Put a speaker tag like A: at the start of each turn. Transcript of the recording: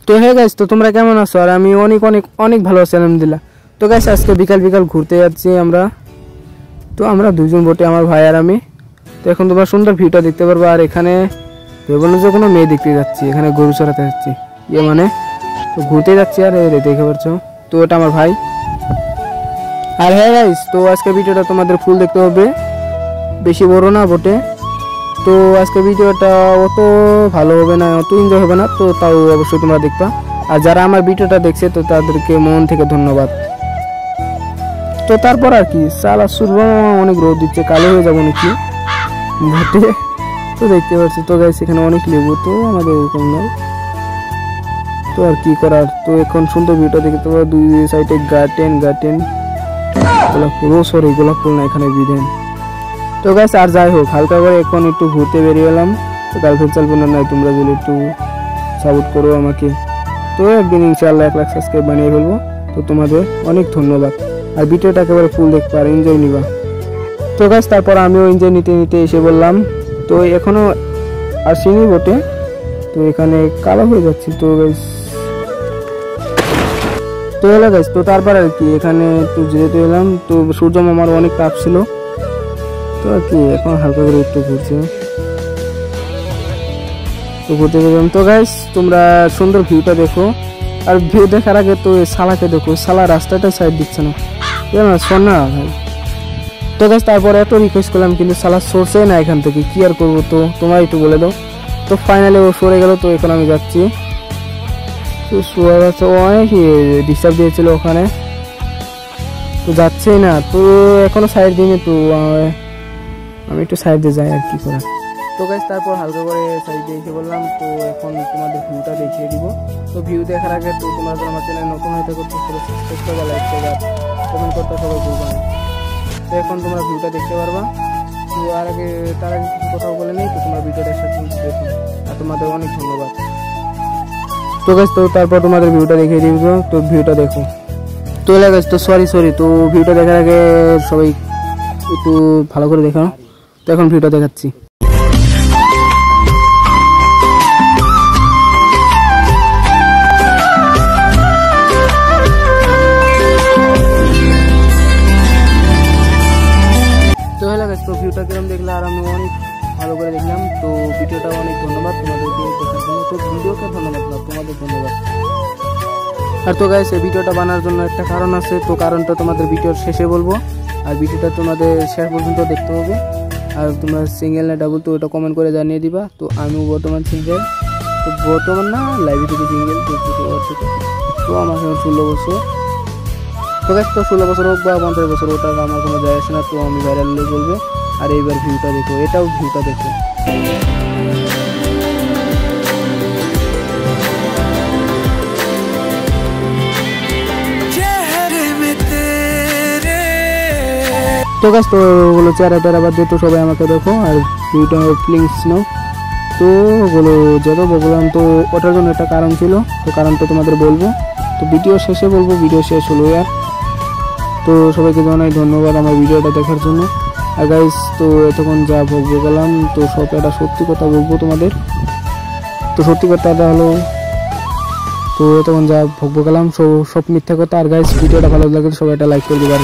A: তো হ্যাঁ গাইস, তো তোমরা কেমন আছো? আর আমি অনেক অনেক অনেক ভালো আছি আলহামদুলিল্লাহ। তো গাইস আজকে বিকাল বিকাল ঘুরতে যাচ্ছি আমরা। তো আমরা দুজন বটে, আমার ভাই আর আমি। তো এখন তোমরা সুন্দর ভিউটা দেখতে পারবে। আর এখানে ভেবো যে কোনো মেয়ে দেখতে যাচ্ছি, এখানে গরু চড়াতে যাচ্ছি, ইয়ে মানে তো ঘুরতে যাচ্ছি। আর দেখতে পাচ্ছো, তো এটা আমার ভাই। আর হ্যাঁ গাইস, তো আজকে ভিডিওটা তোমাদের ফুল দেখতে হবে, বেশি বড় না বটে। তো আজকে ভিডিওটা অত ভালো হবে না, অত এনজয় হবে না, তো তাও অবশ্যই তোমরা দেখবা। আর যারা আমার ভিডিওটা দেখছে তো তাদেরকে মন থেকে ধন্যবাদ। তো তারপর আর কি, সালা সুরবা অনেক রোদ দিচ্ছে, কালো হয়ে যাবো নাকি ঘাটে। তো দেখতে পাচ্ছি তো গাইস এখানে অনেক লেবু, তো আমাদের এরকম নয়। তো আর কি করার, তো এখন সুন্দর ভিউটা দেখতে পাবো। দুই সাইডে গার্ডেন গোলাপ ফুল, সরি গোলাপ ফুল না, এখানে বিদেন। তো গাইস আর যাই হোক, হালকা করে এখন একটু ঘুরতে বেরিয়ে এলাম। তো গার্লফ্রেন্ড চালফ্রেন্ড নাই, তোমরা যদি একটু সাপোর্ট করো আমাকে, তো একদিন ইনশাআল্লাহ 1 লাখ সাবস্ক্রাইব বানিয়ে ফেলবো। তো তোমাদের অনেক ধন্যবাদ। আর ভিডিওটা একেবারে ফুল দেখতে আর এনজয় নিবা। তো গাইস তারপর আমিও এনজয় নিতে নিতে এসে বললাম। তো এখনো আসিনি বটে, তো এখানে কালো হয়ে যাচ্ছি। তো গাইস তো এলো গাইস, তো তারপর আর কি এখানে একটু যেতে এলাম। তো সূর্য মামার অনেক তাপ ছিল, তো আর কি এখন হালকা করে একটু ঘুরছে, তো ঘুরতে গেলাম। তো গাইস তোমরা সুন্দর ভিউটা দেখো। আর ভিউ দেখার আগে তো শালাকে দেখো, শালা রাস্তাটা সাইড দিচ্ছে না, শোন না ভাই। তো গাইস তারপরে এত রিকোয়েস্ট করলাম, কিন্তু শালা সরছে না এখান থেকে, কি আর করবো, তো তোমরা একটু বলে দাও। তো ফাইনালি ও সরে গেল। তো এখন আমি যাচ্ছি। তো শোয়া যাচ্ছে, অনেক ডিস্টার্ব দিয়েছিল ওখানে, তো যাচ্ছেই না। তো এখনো সাইড দিইনি, তো আমি একটু সাইড দিয়ে যাই আর কি করা। তো গাইস তারপর হালকা করে সাইড দিয়ে এসে বললাম। তো এখন তোমাদের ভিউটা দেখিয়ে দিব। তো ভিউ দেখার আগে তো তোমরা আমার চ্যানেল নতুন হয়ে থাকো, সাবস্ক্রাইব করবা, লাইক করবা, কমেন্ট করতে সবাই ভুলবা না। তো এখন তোমরা ভিউটা দেখতে পারবা। তো আর আগে তার আগে কিছু কথা বলে নেই, তো তোমরা ভিডিওটা সাথে দেখো। আর তোমাদের অনেক ধন্যবাদ। তো গাইস তো তারপর তোমাদের ভিউটা দেখিয়ে দিব। তো ভিউটা দেখো। তো গাইস তো সরি, তো ভিউটা দেখার আগে সবাই একটু ভালো করে দেখো। তো এখন ভিউটা দেখাচ্ছি। তো হলো গাইস, তো ভিউটা কিরকম দেখলে, আর আমি অনেক ভালো করে দেখলাম। তো ভিডিওটা অনেক ধন্যবাদ তোমাদেরকে দেখার জন্য। তো ভিডিওকে ধন্যবাদ না, তোমাদের ধন্যবাদ। আর তো গাইস এই ভিডিওটা বানার জন্য একটা কারণ আছে, তো কারণটা তোমাদের ভিডিওর শেষে বলবো। আর ভিডিওটা তোমাদের শেষ পর্যন্ত দেখতে হবে। আর তোমরা সিঙ্গেল না ডাবল, তো এটা কমেন্ট করে জানিয়ে দিবা। তো আমি বর্তমান সিঙ্গেল, তো বর্তমান না লাইভে থেকে সিঙ্গেল, তো আমার 16 বছর। তো গাইস তো 16 বছর হোক বা 50 বছর, ওটা আমার কোনো যায় আসে না। তো আমি ভাইরাল বলবো। আর এইবার ভিউটা দেখো, এটাও ভিউটা দেখো। তো গাইস তো ওগুলো চেহারা বাদ দিয়ে তো সবাই আমাকে দেখো। আর ভিউটা প্লিজ নাও। তো ওগুলো যত বললাম, তো ওটার জন্য একটা কারণ ছিল, তো কারণটা তোমাদের বলবো। তো ভিডিও শেষে বলবো, ভিডিও শেষ হলো আর। তো সবাইকে জানাই ধন্যবাদ আমার ভিডিওটা দেখার জন্য। আর গাইস তো এতক্ষণ যা বলবো গেলাম, তো সব একটা সত্যি কথা বলবো তোমাদের। তো সত্যি কথাটা হলো, তো এতক্ষণ যা ভোগ গেলাম সব মিথ্যা কথা। আর গাইস ভিডিওটা ভালো লাগলে সবাই একটা লাইক করে দিবার।